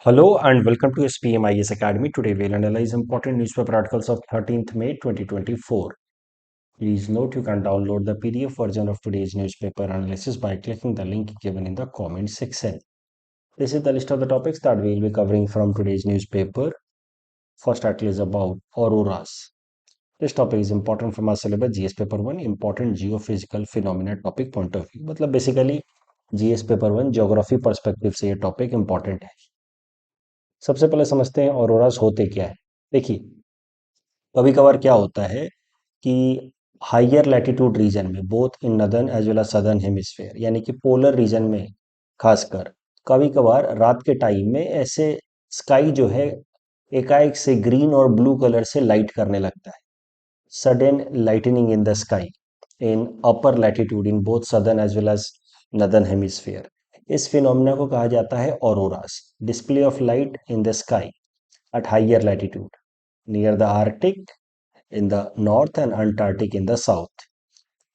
Hello and welcome to SPMIS Academy. Today we'll analyze important newspaper articles of 13th May 2024. Please note you can download the PDF version of today's newspaper analysis by clicking the link given in the comment section. This is the list of the topics that we'll be covering from today's newspaper. First article is about auroras. This topic is important from our syllabus GS paper 1 important geophysical phenomena topic point of view. मतलब basically GS paper 1 geography perspective से ये topic important है। सबसे पहले समझते हैं auroras होते क्या है। देखिए, कभी कभार क्या होता है कि हाइयर लैटिट्यूड रीजन में both in northern as well as southern hemisphere यानी कि पोलर रीजन में खासकर कभी कभार रात के टाइम में ऐसे स्काई जो है एकाएक से ग्रीन और ब्लू कलर से लाइट करने लगता है। Sudden lightning in the sky in upper latitude in both southern as well as northern hemisphere. इस फिनोमिना को कहा जाता है auroras, display of light in the sky at higher latitude near the Arctic in the north and Antarctic in the south।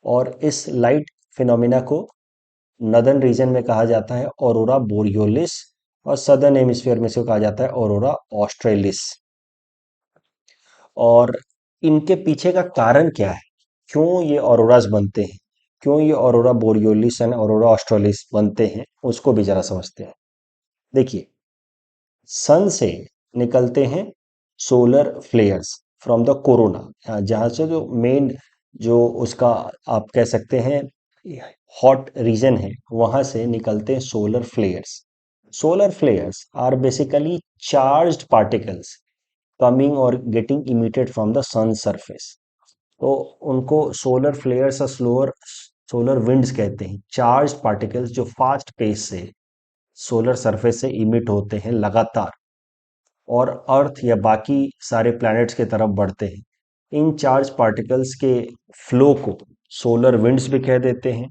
और इस light phenomena को northern reason में कहा जाता है ऑरोरा बोरियोलिस और सदर्न हेमिस्फीयर में से कहा जाता है ऑरोरा ऑस्ट्रेलिस। और इनके पीछे का कारण क्या है, क्यों ये ऑरोरास बनते हैं, क्यों ये aurora borealis and aurora australis बनते हैं, उसको भी जरा समझते हैं। देखिए, सन से निकलते हैं सोलर फ्लेयर्स फ्रॉम द कोरोना, जहाँ से जो मेन जो उसका आप कह सकते हैं हॉट रीजन है वहां से निकलते हैं solar flares. Solar flares are basically charged particles coming और getting emitted from the sun surface. तो उनको सोलर फ्लेयर्स और स्लोअर सोलर विंड्स कहते हैं। चार्ज्ड पार्टिकल्स जो फास्ट पेस से सोलर सरफेस से इमिट होते हैं लगातार और अर्थ या बाकी सारे प्लैनेट्स के तरफ बढ़ते हैं। इन चार्ज पार्टिकल्स के फ्लो को सोलर विंड्स भी कह देते हैं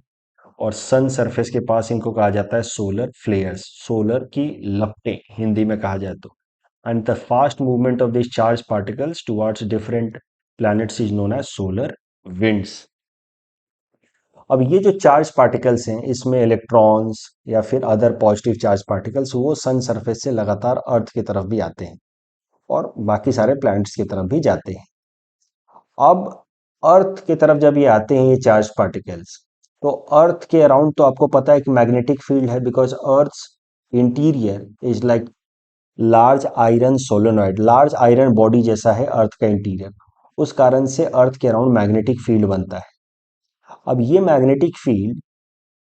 और सन सरफेस के पास इनको कहा जाता है सोलर फ्लेयर्स, सोलर की लपटें हिंदी में कहा जाए तो। And the fast movement of this charge particles towards different planets is known as solar winds. अब ये जो चार्ज पार्टिकल्स हैं इसमें इलेक्ट्रॉन्स या फिर अदर पॉजिटिव चार्ज पार्टिकल्स वो सन सरफेस से लगातार अर्थ की तरफ भी आते हैं और बाकी सारे प्लैनेट्स की तरफ भी जाते हैं। अब अर्थ की तरफ जब ये आते हैं ये चार्ज पार्टिकल्स, तो अर्थ के अराउंड तो आपको पता है कि मैग्नेटिक फील्ड है, because earth interior is like large iron solenoid, large iron body जैसा है अर्थ का इंटीरियर। उस कारण से अर्थ के अराउंड मैग्नेटिक फील्ड बनता है। अब ये मैग्नेटिक फील्ड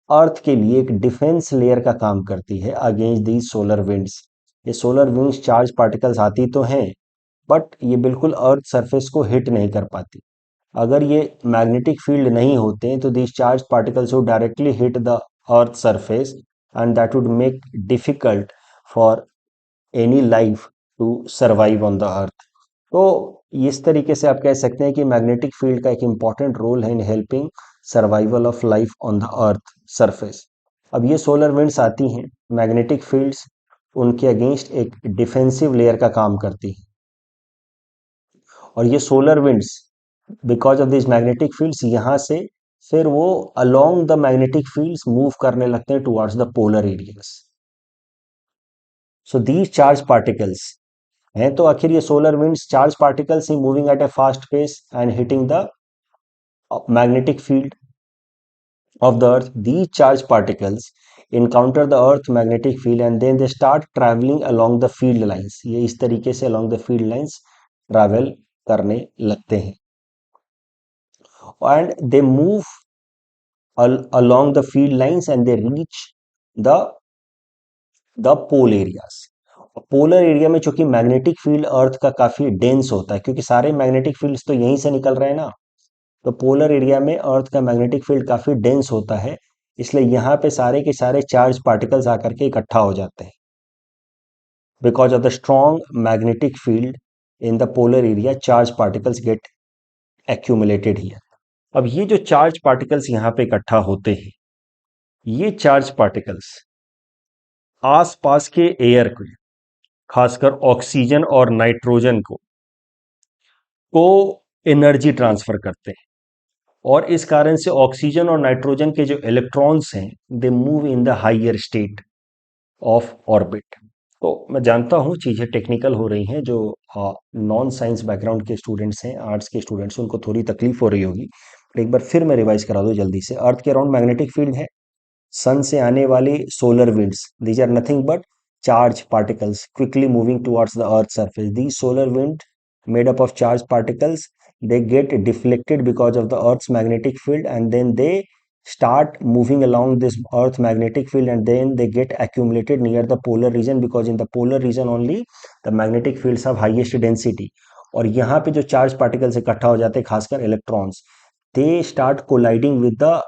अर्थ के लिए एक डिफेंस लेयर का काम करती है अगेंस्ट दी सोलर विंड्स। ये सोलर विंड्स चार्ज पार्टिकल्स आती तो हैं बट ये बिल्कुल अर्थ सरफेस को हिट नहीं कर पाती। अगर ये मैग्नेटिक फील्ड नहीं होते तो this charge particles would directly hit the earth surface and that would make difficult for any life to survive on the earth. तो इस तरीके से आप कह सकते हैं कि मैग्नेटिक फील्ड का एक इंपॉर्टेंट रोल है in helping survival of life on the earth surface. अब ये सोलर विंड्स आती हैं, मैग्नेटिक फील्ड्स उनके अगेंस्ट एक डिफेंसिव लेयर का काम करती हैं और ये solar winds because of this magnetic fields यहाँ से फिर वो along the magnetic fields move करने लगते हैं towards the polar areas. So these charge particles हैं, तो आखिर ये solar winds charge particles he moving at A fast pace and hitting the magnetic field of the earth. These charged particles encounter the earth magnetic field and then they start traveling along the field lines। ये इस तरीके से along the field lines travel करने लगते हैं and they move along the field lines and they reach the pole areas। Polar area में चूंकि magnetic field earth का काफी डेंस होता है, क्योंकि सारे मैग्नेटिक फील्ड्स तो यहीं से निकल रहे हैं ना, तो पोलर एरिया में अर्थ का मैग्नेटिक फील्ड काफी डेंस होता है, इसलिए यहाँ पे सारे के सारे चार्ज पार्टिकल्स आकर के इकट्ठा हो जाते हैं। Because of the strong magnetic field in the polar area charge particles get accumulated here. अब ये जो चार्ज पार्टिकल्स यहाँ पे इकट्ठा होते हैं, ये चार्ज पार्टिकल्स आसपास के एयर को, खासकर ऑक्सीजन और नाइट्रोजन को एनर्जी ट्रांसफर करते हैं और इस कारण से ऑक्सीजन और नाइट्रोजन के जो इलेक्ट्रॉन्स हैं they move in the higher state of orbit. तो मैं जानता हूँ चीज़ें टेक्निकल हो रही हैं, जो नॉन साइंस बैकग्राउंड के स्टूडेंट्स हैं, आर्ट्स के स्टूडेंट्स हैं, उनको थोड़ी तकलीफ हो रही होगी। पर एक बार फिर मैं रिवाइज करा दूँ जल्दी से। अर्थ के अराउंड मैग्नेटिक फील्ड है, सन से आने वाली solar winds, these are nothing but charge particles quickly moving towards the earth surface. These solar wind made up of charged particles, they get deflected because of the earth's magnetic field, and then they start moving along this earth magnetic field, and then they get accumulated near the polar region, because in the polar region only the magnetic fields have highest density. और यहाँ पे जो charge particles इकट्ठा हो जाते हैं, खासकर electrons, they start colliding with the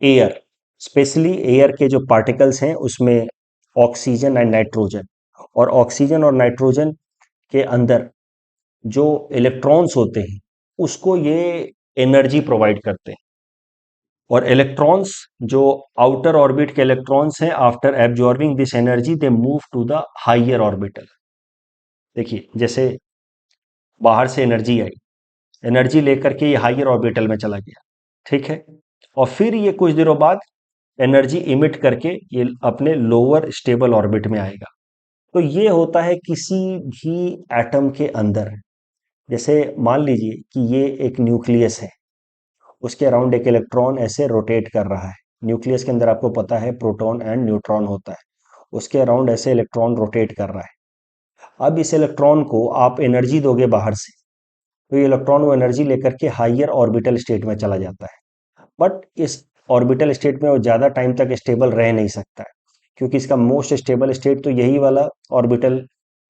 air, specially air के जो पार्टिकल्स हैं उसमें ऑक्सीजन एंड नाइट्रोजन, और ऑक्सीजन और नाइट्रोजन के अंदर जो इलेक्ट्रॉन्स होते हैं उसको ये एनर्जी प्रोवाइड करते हैं। और इलेक्ट्रॉन्स जो आउटर ऑर्बिट के इलेक्ट्रॉन्स हैं, after absorbing this energy they move to the higher orbital. देखिए, जैसे बाहर से एनर्जी आई, एनर्जी लेकर के ये हाइयर ऑर्बिटल में चला गया, ठीक है, और फिर ये कुछ दिनों बाद एनर्जी इमिट करके ये अपने लोअर स्टेबल ऑर्बिट में आएगा। तो ये होता है किसी भी एटम के अंदर। जैसे मान लीजिए कि ये एक न्यूक्लियस है, उसके अराउंड एक इलेक्ट्रॉन ऐसे रोटेट कर रहा है। न्यूक्लियस के अंदर आपको पता है प्रोटॉन एंड न्यूट्रॉन होता है, उसके अराउंड ऐसे इलेक्ट्रॉन रोटेट कर रहा है। अब इस इलेक्ट्रॉन को आप एनर्जी दोगे बाहर से, तो ये इलेक्ट्रॉन वो एनर्जी लेकर के हाइयर ऑर्बिटल स्टेट में चला जाता है। बट इस ऑर्बिटल स्टेट में वो ज़्यादा टाइम तक स्टेबल रह नहीं सकता है, क्योंकि इसका मोस्ट स्टेबल स्टेट तो यही वाला ऑर्बिटल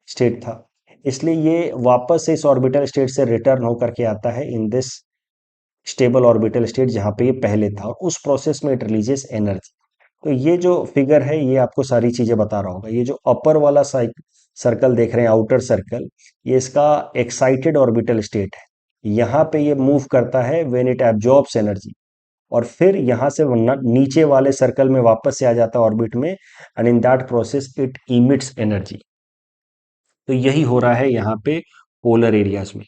स्टेट था। इसलिए ये वापस से इस ऑर्बिटल स्टेट से रिटर्न होकर के आता है in this stable orbital state, जहाँ पे ये पहले था, और उस प्रोसेस में इट रिलीजेस एनर्जी। तो ये जो फिगर है ये आपको सारी चीज़ें बता रहा होगा। ये जो अपर वाला सर्कल देख रहे हैं, आउटर सर्कल, ये इसका एक्साइटेड ऑर्बिटल स्टेट है। यहाँ पे ये मूव करता है व्हेन इट एब्जॉर्ब्स एनर्जी, और फिर यहाँ से वो नीचे वाले सर्कल में वापस से आ जाता है ऑर्बिट में, and in that process it emits energy. तो यही हो रहा है यहाँ पे पोलर एरियाज में।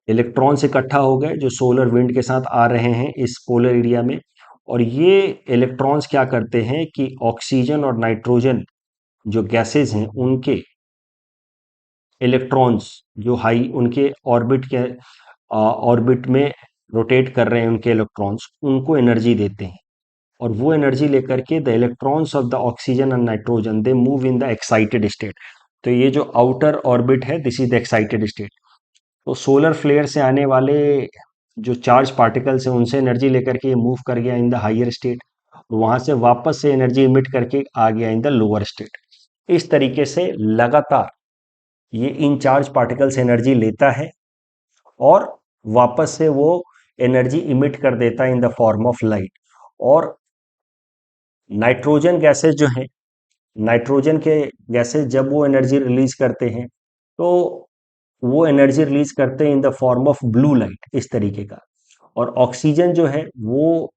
इलेक्ट्रॉन्स इकट्ठा हो गए जो सोलर विंड के साथ आ रहे हैं इस पोलर एरिया में, और ये इलेक्ट्रॉन्स क्या करते हैं कि ऑक्सीजन और नाइट्रोजन जो गैसेज हैं उनके इलेक्ट्रॉन्स जो हाई उनके ऑर्बिट में रोटेट कर रहे हैं उनके इलेक्ट्रॉन्स, उनको एनर्जी देते हैं। और वो एनर्जी लेकर के the electrons of the oxygen and nitrogen they move in the excited state. तो ये जो आउटर ऑर्बिट है, this is the excited state. तो सोलर फ्लेयर से आने वाले जो चार्ज पार्टिकल्स हैं उनसे एनर्जी लेकर के ये मूव कर गया इन द हायर स्टेट, वहां से वापस से एनर्जी इमिट करके आ गया इन द लोअर स्टेट। इस तरीके से लगातार ये इन चार्ज पार्टिकल्स एनर्जी लेता है, और वापस से वो एनर्जी इमिट कर देता है in the form of light. और नाइट्रोजन गैसेस जो हैं, नाइट्रोजन के गैसेस जब वो एनर्जी रिलीज करते हैं, तो वो एनर्जी रिलीज करते हैं in the form of blue light, इस तरीके का। और ऑक्सीजन जो है वो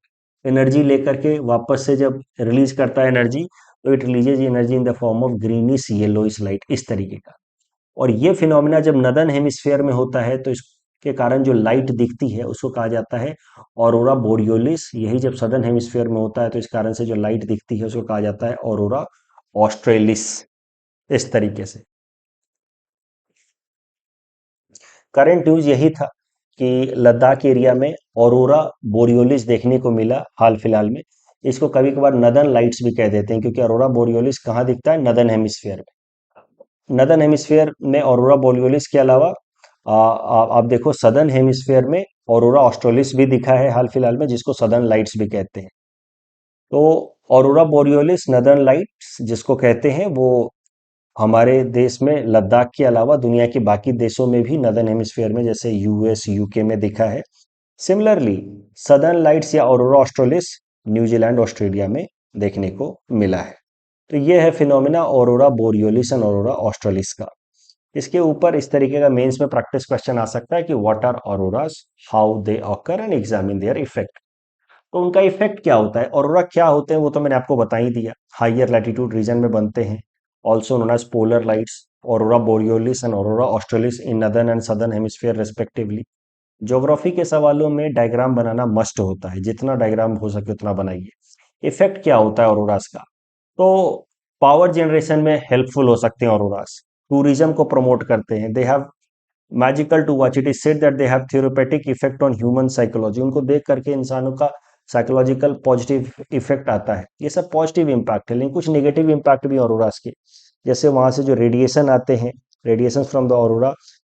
एनर्जी लेकर के वापस से जब रिलीज करता है एनर्जी, तो it releases energy in the form of greenish yellowish light, इस तरीके का। और ये फिनोमिना जब नदर्न हेमिस्फीयर में होता है, तो इसके कारण जो लाइट दिखती है उसको कहा जाता है ऑरोरा बोरियोलिस। यही जब सदर्न हेमिस्फीयर में होता है, तो इस कारण से जो लाइट दिखती है उसको कहा जाता है ऑरोरा ऑस्ट्रेलिस, इस तरीके से। करंट न्यूज यही था कि लद्दाख एरिया में ऑरोरा बोरियोलिस देखने को मिला हाल फिलहाल में। इसको कभी कभार नदर्न लाइट्स भी कह देते हैं, क्योंकि ऑरोरा बोरियोलिस कहाँ दिखता है? नदर्न हेमिस्फीयर में। नदर्न हेमिस्फीयर में ऑरोरा बोरियोलिस के अलावा आप देखो सदर्न हेमिस्फीयर में ऑरोरा ऑस्ट्रेलिस भी दिखा है हाल फिलहाल में, जिसको सदर्न लाइट्स भी कहते हैं। तो ऑरोरा बोरियोलिस नदर्न लाइट्स जिसको कहते हैं, वो हमारे देश में लद्दाख के अलावा दुनिया के बाकी देशों में भी नदर्न हेमिस्फीयर में, जैसे यूएस यूके में दिखा है। सिमिलरली सदर्न लाइट्स या ऑरोरा ऑस्ट्रेलिस न्यूजीलैंड ऑस्ट्रेलिया में देखने को मिला है। तो ये है phenomena aurora borealis and aurora australis का। इसके ऊपर इस तरीके का मेंस में प्रैक्टिस क्वेश्चन आ सकता है कि what are auroras, how they occur, and examine their effect. तो उनका इफेक्ट क्या होता है, ऑरोरा क्या होते हैं, वो तो मैंने आपको बता ही दिया। हाइयर लैटिट्यूड रीजन में बनते हैं, also known as polar lights, aurora borealis and aurora australis in northern and southern hemisphere respectively. Geography के सवालों में डायग्राम बनाना मस्ट होता है, जितना डायग्राम हो सके उतना बनाइए। इफेक्ट क्या होता है ऑरोरास का? तो पावर जनरेशन में हेल्पफुल हो सकते हैं ऑरोरास, टूरिज्म को प्रमोट करते हैं, they have magical to watch, it is said that they have therapeutic effect on human psychology, उनको देख करके इंसानों का साइकोलॉजिकल पॉजिटिव इफेक्ट आता है, ये सब पॉजिटिव इम्पैक्ट है। लेकिन कुछ नेगेटिव इम्पैक्ट भी ऑरोरास के, जैसे वहां से जो रेडिएशन आते हैं, radiation from the aurora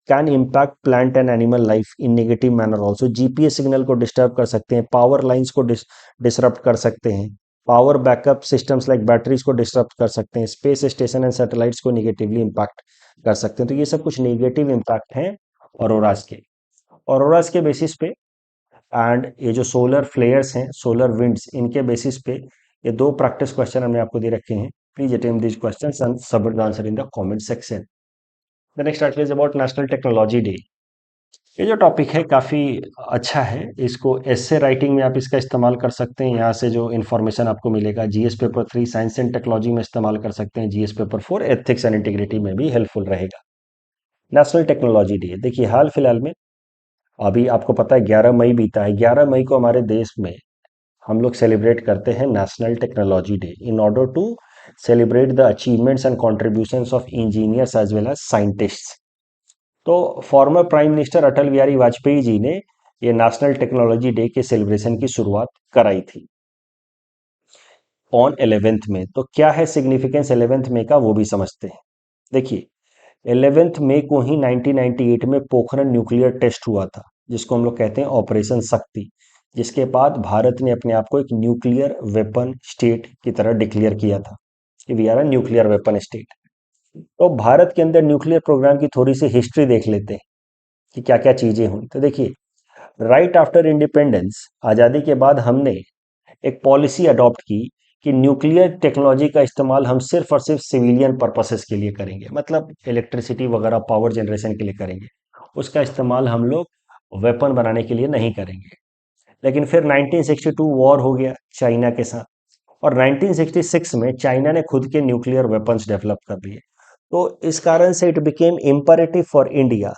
can impact plant and animal life in negative manner also, GPS signal को डिस्टर्ब कर सकते हैं, पावर लाइंस को डिसरप्ट कर सकते हैं, power backup systems like batteries को डिस्टर्ब कर सकते हैं, स्पेस स्टेशन एंड सैटेलाइट्स को निगेटिवली इम्पैक्ट कर सकते हैं। तो ये सब कुछ नेगेटिव इम्पैक्ट हैं ऑरोरास के। ऑरोरास के बेसिस पे एंड ये जो सोलर फ्लेयर्स हैं, सोलर विंड्स, इनके बेसिस पे ये दो प्रैक्टिस क्वेश्चन हमने आपको दे रखे हैं। Please attempt this questions and submit the answer in the comment section. The next article is about national technology day. ये जो टॉपिक है काफ़ी अच्छा है, इसको एस्से राइटिंग में आप इसका इस्तेमाल कर सकते हैं, यहाँ से जो इन्फॉर्मेशन आपको मिलेगा, GS paper 3 science and technology में इस्तेमाल कर सकते हैं, GS paper 4 ethics and integrity में भी हेल्पफुल रहेगा। नेशनल टेक्नोलॉजी डे, देखिए हाल फिलहाल में अभी आपको पता है 11 मई बीता है, 11 मई को हमारे देश में हम लोग सेलिब्रेट करते हैं national technology day in order to celebrate the achievements and contributions of engineers as well as scientists. तो former prime minister Atal Bihari Vajpayee ji ने ये नेशनल टेक्नोलॉजी डे के सेलिब्रेशन की शुरुआत कराई थी ऑन 11th में। तो क्या है सिग्निफिकेंस 11th में का, वो भी समझते हैं। देखिए 11th मई को ही 1998 में पोखरण न्यूक्लियर टेस्ट हुआ था, जिसको हम लोग कहते हैं ऑपरेशन शक्ति, जिसके बाद भारत ने अपने आप को एक न्यूक्लियर वेपन स्टेट की तरह डिक्लेयर किया था कि we are a nuclear weapon state. तो भारत के अंदर न्यूक्लियर प्रोग्राम की थोड़ी सी हिस्ट्री देख लेते हैं कि क्या क्या चीजें हुई। तो देखिए राइट आफ्टर इंडिपेंडेंस, आज़ादी के बाद हमने एक पॉलिसी अडॉप्ट की कि न्यूक्लियर टेक्नोलॉजी का इस्तेमाल हम सिर्फ और सिर्फ सिविलियन पर्पसेस के लिए करेंगे, मतलब इलेक्ट्रिसिटी वगैरह पावर जनरेशन के लिए करेंगे, उसका इस्तेमाल हम लोग वेपन बनाने के लिए नहीं करेंगे। लेकिन फिर 1962 वॉर हो गया चाइना के साथ, और 1966 में चाइना ने खुद के न्यूक्लियर वेपन्स डेवलप कर लिए। तो इस कारण से it became imperative for India,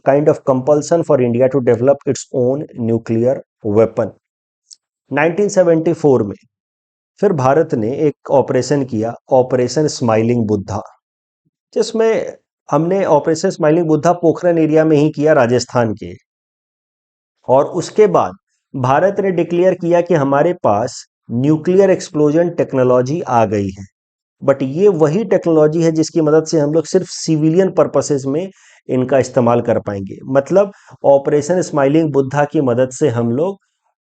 kind of compulsion for India to develop its own nuclear weapon. 1974 में फिर भारत ने एक ऑपरेशन किया, ऑपरेशन स्माइलिंग बुद्धा, जिसमें हमने operation smiling Buddha Pokhran area में ही किया, राजस्थान के। और उसके बाद भारत ने डिक्लेयर किया कि हमारे पास न्यूक्लियर एक्सप्लोजन टेक्नोलॉजी आ गई है, बट ये वही टेक्नोलॉजी है जिसकी मदद से हम लोग सिर्फ सिविलियन पर्पसेस में इनका इस्तेमाल कर पाएंगे। मतलब ऑपरेशन स्माइलिंग बुद्धा की मदद से हम लोग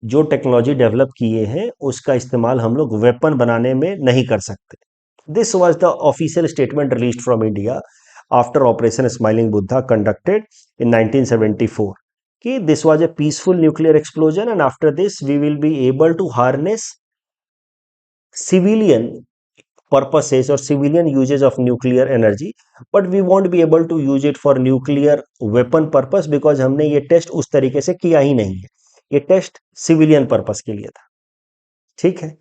जो टेक्नोलॉजी डेवलप किए हैं उसका इस्तेमाल हम लोग वेपन बनाने में नहीं कर सकते। This was the official statement released from India after operation smiling Buddha conducted in 1974 कि this was a peaceful nuclear explosion and after this we will be able to harness civilian purposes or civilian uses of nuclear energy, but we won't be able to use it for nuclear weapon purpose because हमने ये test उस तरीके से किया ही नहीं है, ये test civilian purpose के लिए था। ठीक है,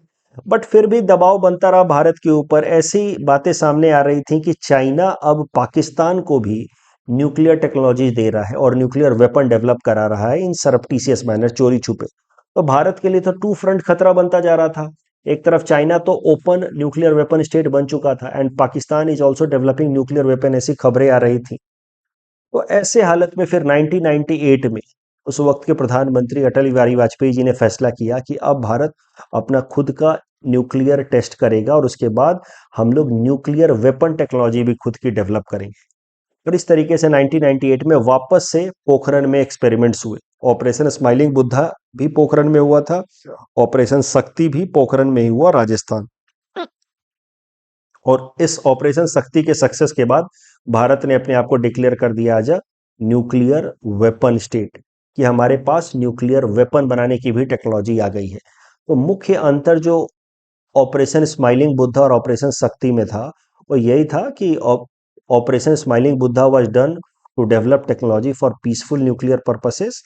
बट फिर भी दबाव बनता रहा भारत के ऊपर, ऐसी बातें सामने आ रही थी कि चाइना अब पाकिस्तान को भी न्यूक्लियर टेक्नोलॉजी दे रहा है और न्यूक्लियर वेपन डेवलप करा रहा है इन सरप्टिशियस मैनर, चोरी छुपे। तो भारत के लिए तो टू फ्रंट खतरा बनता जा रहा था। एक तरफ चाइना तो ओपन न्यूक्लियर वेपन स्टेट बन चुका था and Pakistan is also developing nuclear weapon, ऐसी खबरें आ रही थी। तो ऐसे हालत में फिर 1998 में उस वक्त के प्रधानमंत्री अटल बिहारी वाजपेयी जी ने फैसला किया कि अब भारत अपना खुद का न्यूक्लियर टेस्ट करेगा और उसके बाद हम लोग न्यूक्लियर वेपन टेक्नोलॉजी भी खुद की डेवलप करेंगे। और इस तरीके से 1998 में वापस से पोखरण में एक्सपेरिमेंट्स हुए। ऑपरेशन स्माइलिंग बुद्धा भी पोखरण में हुआ था, ऑपरेशन शक्ति भी पोखरण में ही हुआ, राजस्थान। और इस ऑपरेशन शक्ति के सक्सेस के बाद भारत ने अपने आप को डिक्लेयर कर दिया as a nuclear weapon state, कि हमारे पास न्यूक्लियर वेपन बनाने की भी टेक्नोलॉजी आ गई है। तो मुख्य अंतर जो ऑपरेशन स्माइलिंग बुद्धा और ऑपरेशन शक्ति में था वो यही था कि operation smiling Buddha was done to develop technology for peaceful nuclear purposes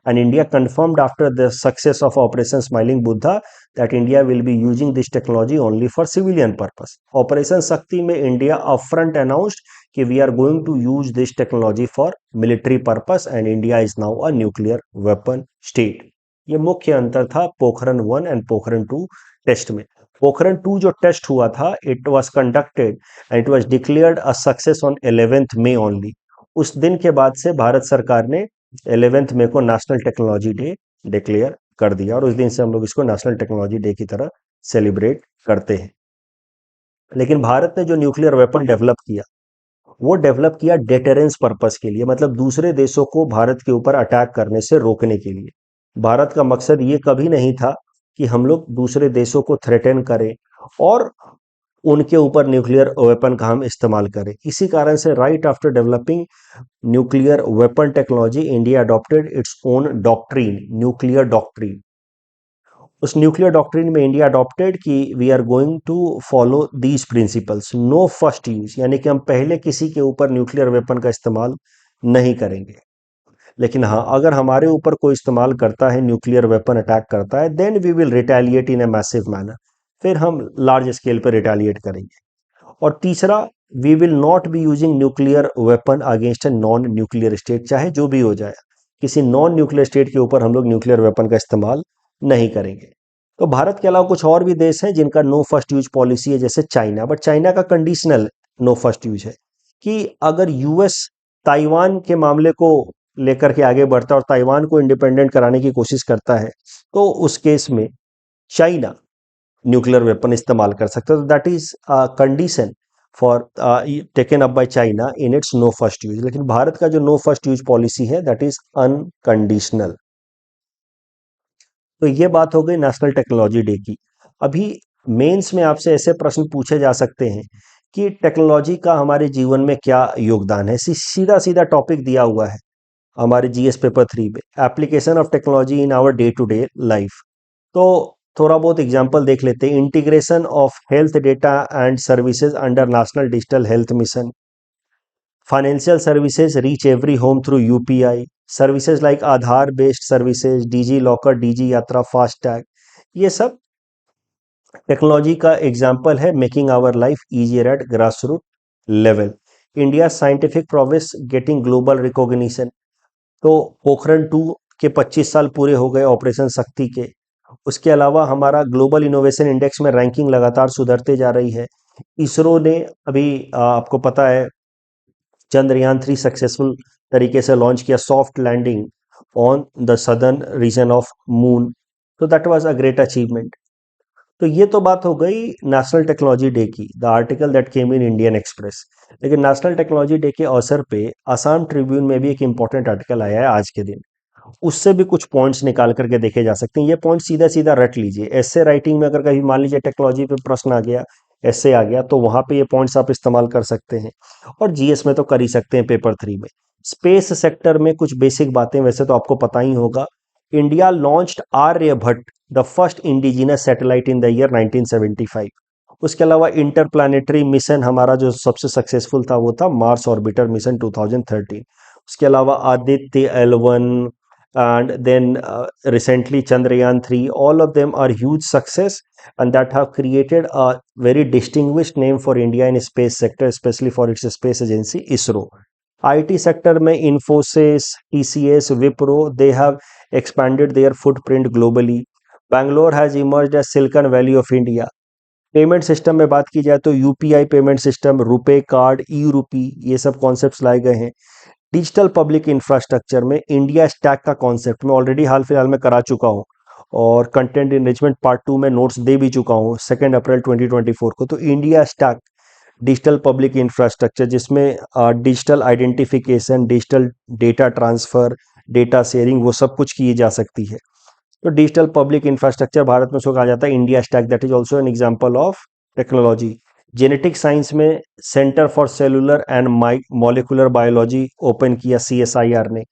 and India confirmed after the success of Operation Smiling Buddha that India will be using this technology only for civilian purpose. Operation Shakti में India upfront announced कि we are going to use this technology for military purpose and India is now a nuclear weapon state. ये मुख्य अंतर था Pokhran 1 and Pokhran 2 test में। पोखरण 2 जो test हुआ था, it was conducted and it was declared a success on 11th May only. उस दिन के बाद से भारत सरकार ने 11th मई को नेशनल टेक्नोलॉजी डे डिक्लेयर कर दिया, और उस दिन से हम लोग इसको नेशनल टेक्नोलॉजी डे की तरह सेलिब्रेट करते हैं। लेकिन भारत ने जो न्यूक्लियर वेपन डेवलप किया, वो डेवलप किया डेटरेंस पर्पस के लिए, मतलब दूसरे देशों को भारत के ऊपर अटैक करने से रोकने के लिए। भारत का मकसद ये कभी नहीं था कि हम लोग दूसरे देशों को थ्रेटन करें और उनके ऊपर न्यूक्लियर वेपन का हम इस्तेमाल करें। इसी कारण से right after developing nuclear weapon technology, India adopted its own doctrine, nuclear doctrine. उस न्यूक्लियर डॉक्ट्रिन में इंडिया अडॉप्टेड कि we are going to follow these principles. No first use, यानी कि हम पहले किसी के ऊपर न्यूक्लियर वेपन का इस्तेमाल नहीं करेंगे। लेकिन हाँ, अगर हमारे ऊपर कोई इस्तेमाल करता है, न्यूक्लियर वेपन अटैक करता है, then we will retaliate in a massive manner. फिर हम लार्ज स्केल पर रिटेलिएट करेंगे। और तीसरा, we will not be using nuclear weapon against a non nuclear state, चाहे जो भी हो जाए। किसी नॉन न्यूक्लियर स्टेट के ऊपर हम लोग न्यूक्लियर वेपन का इस्तेमाल नहीं करेंगे। तो भारत के अलावा कुछ और भी देश हैं जिनका नो फर्स्ट यूज पॉलिसी है, जैसे चाइना। बट चाइना का कंडीशनल नो फर्स्ट यूज है कि अगर यूएस ताइवान के मामले को लेकर के आगे बढ़ता है और ताइवान को इंडिपेंडेंट कराने की कोशिश करता है, तो उस केस में चाइना न्यूक्लियर वेपन इस्तेमाल कर सकता है। तो that is condition for taken up by China in its no first use. लेकिन भारत का जो नो फर्स्ट यूज पॉलिसी है, दैट इज अनकंडीशनल। तो ये बात हो गई नेशनल टेक्नोलॉजी डे की। अभी मेंस में आपसे ऐसे प्रश्न पूछे जा सकते हैं कि टेक्नोलॉजी का हमारे जीवन में क्या योगदान है। सीधा सीधा टॉपिक दिया हुआ है हमारे जीएस पेपर 3 में, application of technology in our day to day life. तो थोड़ा बहुत एग्जांपल देख लेते हैं। Integration of health data and services under national digital health mission, financial services reach every home through UPI, services like Aadhaar based services, DigiLocker, DigiYatra, FASTag, ये सब technology का example है, making our life easier at grass root level. India scientific progress getting global recognition. तो पोखरण 2 के 25 साल पूरे हो गए ऑपरेशन शक्ति के। उसके अलावा हमारा ग्लोबल इनोवेशन इंडेक्स में रैंकिंग लगातार सुधरते जा रही है। इसरो ने अभी आपको पता है चंद्रयान 3 सक्सेसफुल तरीके से लॉन्च किया, soft landing on the southern region of moon. तो that was a great achievement. तो ये तो बात हो गई नेशनल टेक्नोलॉजी डे की, the article that came in Indian Express. लेकिन नेशनल टेक्नोलॉजी डे के अवसर पे असम ट्रिब्यून में भी एक इंपॉर्टेंट आर्टिकल आया है आज के दिन। उससे भी कुछ पॉइंट्स निकाल करके देखे जा सकते हैं। ये पॉइंट सीधा सीधा रट लीजिए। ऐसे राइटिंग में अगर कभी मान लीजिए टेक्नोलॉजी पे प्रश्न आ गया, ऐसे आ गया, तो वहां पे ये पॉइंट्स आप इस्तेमाल कर सकते हैं। और जीएस में तो कर ही सकते हैं पेपर 3 में। स्पेस सेक्टर में कुछ बेसिक बातें वैसे तो आपको पता ही होगा। India launched Aryabhata, the first indigenous satellite in the year 1975। उसके अलावा इंटरप्लानेटरी मिशन हमारा जो सबसे सक्सेसफुल था वो था मार्स ऑर्बिटर मिशन 2013। उसके अलावा Aditya L1 and then recently Chandrayaan 3, all of them are huge success and that have created a very distinguished name for India in space sector, especially for its space agency ISRO. IT sector में Infosys, TCS, Wipro, they have expanded their footprint globally. Bangalore has emerged as Silicon Valley of India. Payment system में बात की जाए तो UPI payment system, RuPay card, e rupee, ये सब concepts लाए गए हैं। डिजिटल पब्लिक इंफ्रास्ट्रक्चर में इंडिया स्टैक का कॉन्सेप्ट मैं ऑलरेडी हाल फिलहाल में करा चुका हूँ और कंटेंट इनरिचमेंट पार्ट 2 में नोट्स दे भी चुका हूँ 2 अप्रैल 2024 को। तो India stack digital public infrastructure, जिसमें digital identification, digital data transfer, data sharing, वो सब कुछ की जा सकती है। तो डिजिटल पब्लिक इंफ्रास्ट्रक्चर भारत में उसको कहा जाता है India stack, that is also an example of technology. Genetic science में centre for cellular and molecular biology open किया सीएसआईआर ने।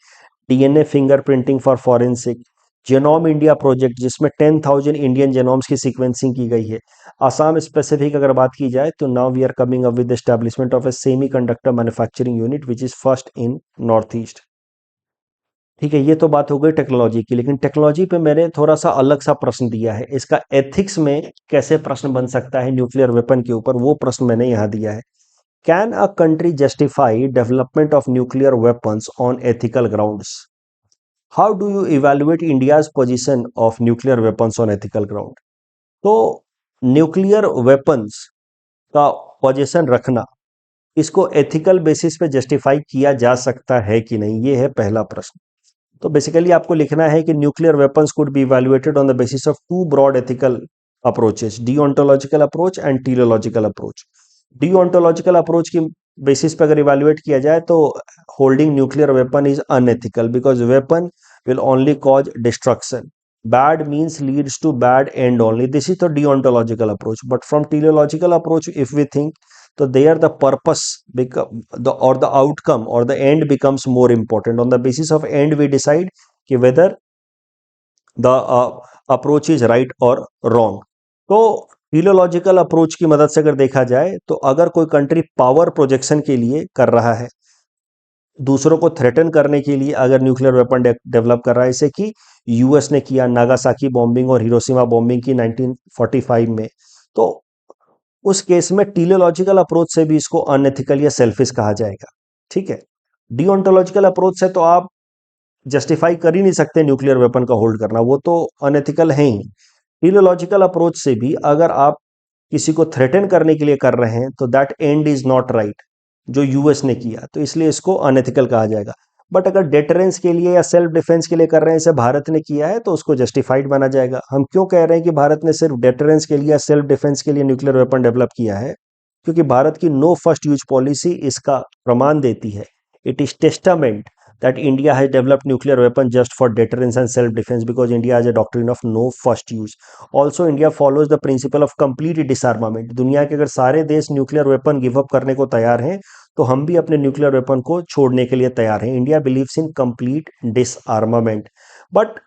DNA fingerprinting for forensic. Genome India project, जिसमें 10,000 इंडियन जेनोम्स की सीक्वेंसिंग की गई है। आसाम स्पेसिफिक अगर बात की जाए तो now we are coming up with establishment of a semiconductor manufacturing unit which is first in north east. ठीक है, ये तो बात हो गई टेक्नोलॉजी की। लेकिन टेक्नोलॉजी पे मैंने थोड़ा सा अलग सा प्रश्न दिया है, इसका एथिक्स में कैसे प्रश्न बन सकता है न्यूक्लियर वेपन के ऊपर, वो प्रश्न मैंने यहाँ दिया है। Can a country justify development of nuclear weapons on ethical grounds? How do you evaluate India's position of nuclear weapons on ethical ground? तो न्यूक्लियर वेपन्स का पोजीशन रखना, इसको एथिकल बेसिस पे जस्टिफाई किया जा सकता है कि नहीं, ये है पहला प्रश्न। तो बेसिकली आपको लिखना है कि nuclear weapons could be evaluated on the basis of two broad ethical approaches, deontological approach and teleological approach. Deontological approach की बेसिस पे अगर इवैल्यूएट किया जाए तो holding nuclear weapon is unethical because weapon will only cause destruction. Bad means leads to bad end only. This is the deontological approach. But from teleological approach, if we think, so there the purpose or the outcome or the end becomes more important. On the basis of end, we decide whether the approach is right or wrong. तो teleological approach की मदद से अगर देखा जाए तो अगर कोई कंट्री पावर प्रोजेक्शन के लिए कर रहा है, दूसरों को थ्रेटन करने के लिए अगर न्यूक्लियर वेपन डेवलप कर रहा है, जैसे कि यूएस ने किया नागासाकी बॉम्बिंग और हिरोशिमा बॉम्बिंग की 1945 में, तो उस केस में टीलियोलॉजिकल अप्रोच से भी इसको अनएथिकल या सेल्फिश कहा जाएगा। ठीक है, डिओंटोलॉजिकल अप्रोच से तो आप जस्टिफाई कर ही नहीं सकते न्यूक्लियर वेपन का होल्ड करना, वो तो अनएथिकल है ही। टीलियोलॉजिकल अप्रोच से भी अगर आप किसी को थ्रेटन करने के लिए कर रहे हैं तो that and is not right, जो यूएस ने किया, तो इसलिए इसको अनएथिकल कहा जाएगा। बट अगर डेटरेंस के लिए या सेल्फ डिफेंस के लिए कर रहे हैं, जैसे भारत ने किया है, तो उसको जस्टिफाइड माना जाएगा। हम क्यों कह रहे हैं कि भारत ने सिर्फ डेटरेंस के लिए या सेल्फ डिफेंस के लिए न्यूक्लियर वेपन डेवलप किया है? क्योंकि भारत की नो फर्स्ट यूज पॉलिसी इसका प्रमाण देती है। It is testament that India has developed nuclear weapon just for deterrence and self-defense because India has a doctrine of no first use. Also, India follows the principle of complete disarmament. दुनिया के अगर सारे देश nuclear weapon give up करने को तैयार हैं, तो हम भी अपने न्यूक्लियर वेपन को छोड़ने के लिए तैयार हैं। India believes in complete disarmament. But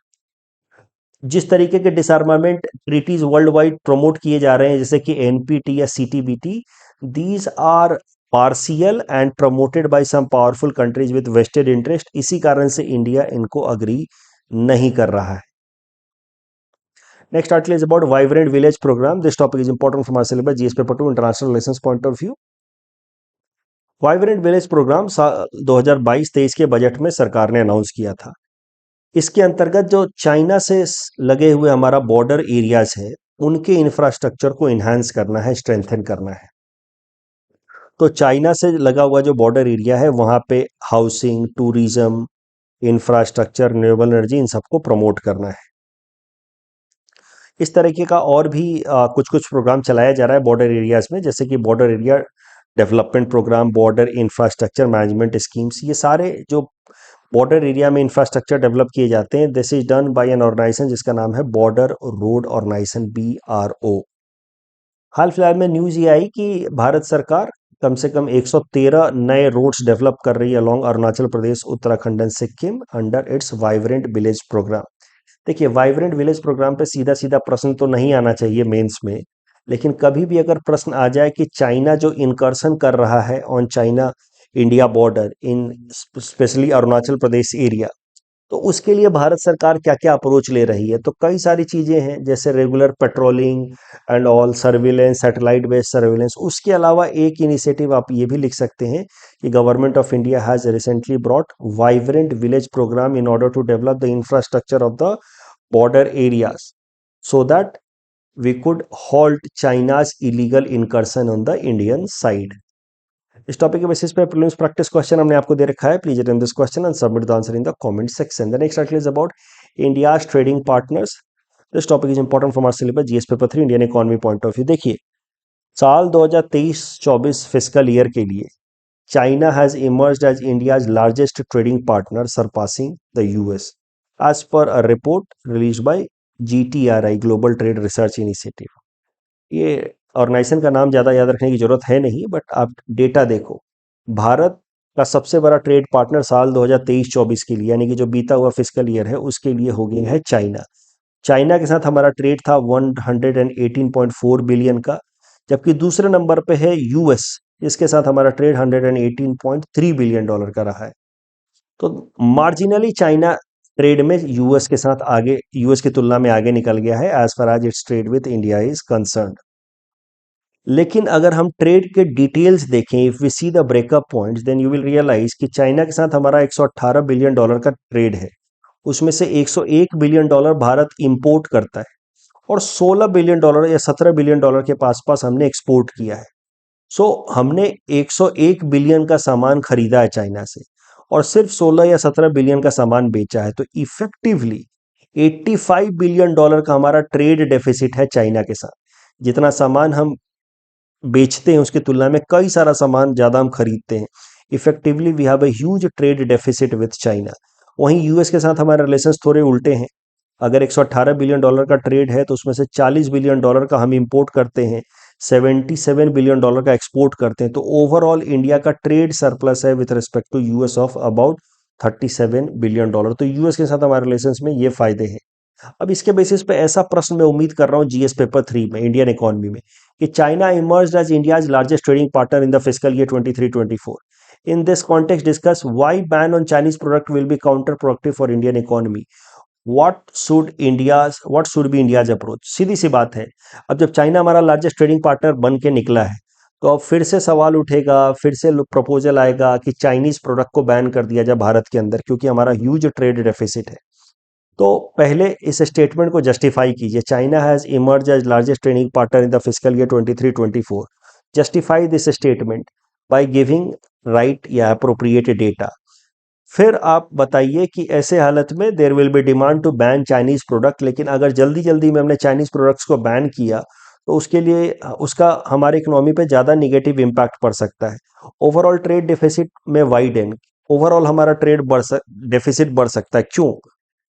जिस तरीके के disarmament treaties worldwide promote किए जा रहे हैं, जैसे कि एनपीटी या CTBT, these are partial and promoted by some powerful countries with vested interest. इसी कारण से इंडिया इनको अग्री नहीं कर रहा है। Next article is about vibrant village programme. This topic is important from our syllabus GS paper 2 international relations point of view. Vibrant village programme 2022-23 के budget में सरकार ने अनाउंस किया था। इसके अंतर्गत जो चाइना से लगे हुए हमारा बॉर्डर एरियाज है, उनके इंफ्रास्ट्रक्चर को इन्हांस करना है, स्ट्रेंथन करना है। तो चाइना से लगा हुआ जो बॉर्डर एरिया है, वहां पे housing, tourism, infrastructure, renewable energy, इन सबको प्रमोट करना है। इस तरीके का और भी कुछ कुछ प्रोग्राम चलाया जा रहा है बॉर्डर एरियाज में, जैसे कि border area development programme, border infrastructure management schemes. ये सारे जो बॉर्डर एरिया में इंफ्रास्ट्रक्चर डेवलप किए जाते हैं, this is done by an organisation जिसका नाम है बॉर्डर रोड ऑर्गेनाइजेशन, BRO। हाल फिलहाल में न्यूज ये आई कि भारत सरकार कम से कम 113 नए रोड्स डेवलप कर रही है along Arunachal Pradesh, Uttarakhand and Sikkim under its vibrant village programme. देखिए, वाइब्रेंट विलेज प्रोग्राम पे सीधा सीधा प्रश्न तो नहीं आना चाहिए मेंस में, लेकिन कभी भी अगर प्रश्न आ जाए कि चाइना जो इनकर्सन कर रहा है on China India border in specially Arunachal Pradesh area, तो उसके लिए भारत सरकार क्या क्या अप्रोच ले रही है, तो कई सारी चीजें हैं, जैसे regular patrolling and all, surveillance, satellite based surveillance. उसके अलावा एक इनिशिएटिव आप ये भी लिख सकते हैं कि government of India has recently brought vibrant village programme in order to develop the infrastructure of the border areas so that we could halt China's illegal incursion on the Indian side. इस topic के basis पे prelims practice question हमने आपको दे रखा है। Please attend this question and submit the answer in the comment section. The next article is about India's trading partners. This topic is important from our syllabus GS paper 3 Indian economy point of view. देखिए, साल 2023-24 fiscal year के लिए China has emerged as India's largest trading partner, surpassing the US, as per a report released by GTRI, global trade research initiative. ये organisation का नाम ज़्यादा याद रखने की जरूरत है नहीं, बट आप डेटा देखो। भारत का सबसे बड़ा ट्रेड पार्टनर साल 2023-24 के लिए, यानी कि जो बीता हुआ फिस्कल ईयर है, उसके लिए हो गया है चाइना। चाइना के साथ हमारा ट्रेड था 118.4 बिलियन का, जबकि दूसरे नंबर पे है यूएस, इसके साथ हमारा ट्रेड 118.3 बिलियन डॉलर का रहा है। तो मार्जिनली चाइना ट्रेड में यूएस के साथ आगे, यूएस की तुलना में आगे निकल गया है as far as its trade with India is concern. लेकिन अगर हम ट्रेड के डिटेल्स देखें, if we see the breakup points, then you will realise कि चाइना के साथ हमारा 118 बिलियन डॉलर का ट्रेड है, उसमें से 101 बिलियन डॉलर भारत इंपोर्ट करता है और $16 बिलियन या $17 बिलियन के पास हमने एक्सपोर्ट किया है। सो हमने 101 बिलियन का सामान खरीदा है चाइना से और सिर्फ 16 या 17 बिलियन का सामान बेचा है। तो इफेक्टिवली $85 बिलियन का हमारा ट्रेड डेफिसिट है चाइना के साथ। जितना सामान हम बेचते हैं उसकी तुलना में कई सारा सामान ज़्यादा हम खरीदते हैं। Effectively we have a huge trade deficit with China. वहीं यूएस के साथ हमारे रिलेशंस थोड़े उल्टे हैं। अगर $118 बिलियन का ट्रेड है तो उसमें से $40 बिलियन का हम इंपोर्ट करते हैं, $77 बिलियन का एक्सपोर्ट करते हैं। तो ओवरऑल इंडिया का ट्रेड सरप्लस है with respect to US of about $37 billion. तो यूएस के साथ हमारे रिलेशंस में ये फायदे हैं। अब इसके बेसिस पे ऐसा प्रश्न मैं उम्मीद कर रहा हूँ जीएस पेपर 3 में इंडियन इकोनॉमी में कि China emerged as India's largest trading partner in the fiscal year 23-24। In this context, discuss why ban on Chinese product will be counterproductive for Indian economy. What should be India's approach? सीधी सी बात है। अब जब China हमारा largest trading partner बन के निकला है तो अब फिर से सवाल उठेगा, फिर से प्रपोजल आएगा कि चाइनीज प्रोडक्ट को बैन कर दिया जाए भारत के अंदर, क्योंकि हमारा ह्यूज ट्रेड डेफिसिट है। तो पहले इस स्टेटमेंट को जस्टिफाई कीजिए। China has emerge as largest trading partner in the fiscal year 23-24। Justify this statement by giving right या अप्रोप्रिएट डेटा। फिर आप बताइए कि ऐसे हालत में there will be demand to ban Chinese product, लेकिन अगर जल्दी जल्दी में हमने चाइनीज प्रोडक्ट्स को बैन किया तो उसके लिए उसका हमारे इकोनॉमी पे ज़्यादा निगेटिव इम्पैक्ट पड़ सकता है। ओवरऑल ट्रेड डेफिसिट में वाइडन, ओवरऑल हमारा ट्रेड डेफिसिट बढ़ सकता है। क्यों?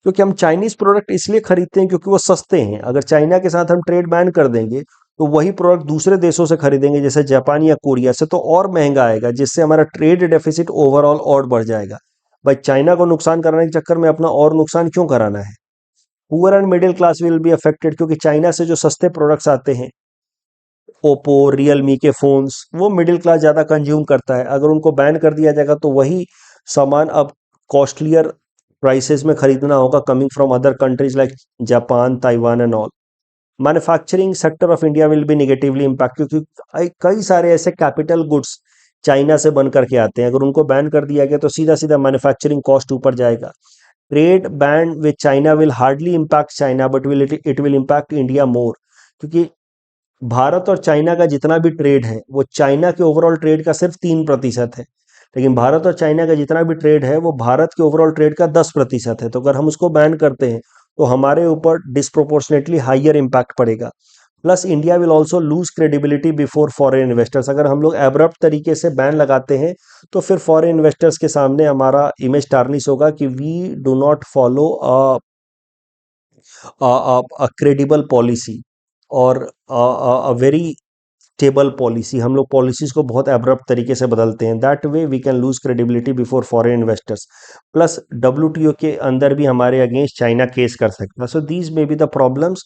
क्योंकि हम चाइनीज प्रोडक्ट इसलिए खरीदते हैं क्योंकि वो सस्ते हैं। अगर चाइना के साथ हम ट्रेड बैन कर देंगे तो वही प्रोडक्ट दूसरे देशों से खरीदेंगे जैसे जापान या कोरिया से, तो और महंगा आएगा, जिससे हमारा ट्रेड डेफिसिट ओवरऑल और बढ़ जाएगा। भाई चाइना को नुकसान कराने के चक्कर में अपना और नुकसान क्यों कराना है? Poor and middle class will be affected, क्योंकि चाइना से जो सस्ते प्रोडक्ट्स आते हैं, ओप्पो रियलमी के फोन्स, वो मिडिल क्लास ज़्यादा कंज्यूम करता है। अगर उनको बैन कर दिया जाएगा तो वही सामान अब कॉस्टलियर प्राइसेस में खरीदना होगा coming from other countries like Japan, Taiwan and all. Manufacturing sector of India will be negatively impact, क्योंकि कई सारे ऐसे कैपिटल गुड्स चाइना से बन करके आते हैं। अगर उनको बैन कर दिया गया तो सीधा सीधा मैन्युफैक्चरिंग कॉस्ट ऊपर जाएगा। Trade ban with China will hardly impact China but it will impact India more, क्योंकि भारत और चाइना का जितना भी ट्रेड है वो चाइना के ओवरऑल ट्रेड का सिर्फ 3% है, लेकिन भारत और चाइना का जितना भी ट्रेड है वो भारत के ओवरऑल ट्रेड का 10% है। तो अगर हम उसको बैन करते हैं तो हमारे ऊपर डिस्प्रोपोर्शनेटली हाइयर इम्पैक्ट पड़ेगा। Plus India will also loose credibility before foreign investors. अगर हम लोग एब्रप्ट तरीके से बैन लगाते हैं तो फिर फॉरेन इन्वेस्टर्स के सामने हमारा इमेज टार्निश होगा कि we do not follow credible policy और वेरी स्टेबल पॉलिसी। हम लोग पॉलिसीज को बहुत एब्रप्ट तरीके से बदलते हैं। That way we can lose credibility before foreign investors. Plus WTO के अंदर भी हमारे अगेंस्ट चाइना केस कर सकता है। So these may be the problems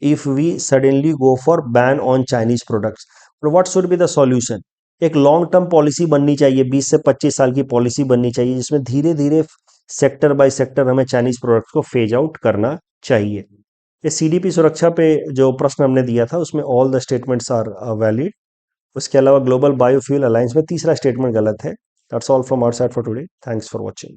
if we suddenly go for ban on Chinese products. But what should be the solution? एक long term policy बननी चाहिए, 20 से 25 साल की पॉलिसी बननी चाहिए, जिसमें धीरे धीरे सेक्टर बाय सेक्टर हमें चाइनीज प्रोडक्ट्स को फेज आउट करना चाहिए। ये सीडीपी सुरक्षा पे जो प्रश्न हमने दिया था उसमें all the statements are valid. उसके अलावा ग्लोबल बायोफ्यूल अलायंस में तीसरा स्टेटमेंट गलत है। That's all from our side for today. Thanks for watching.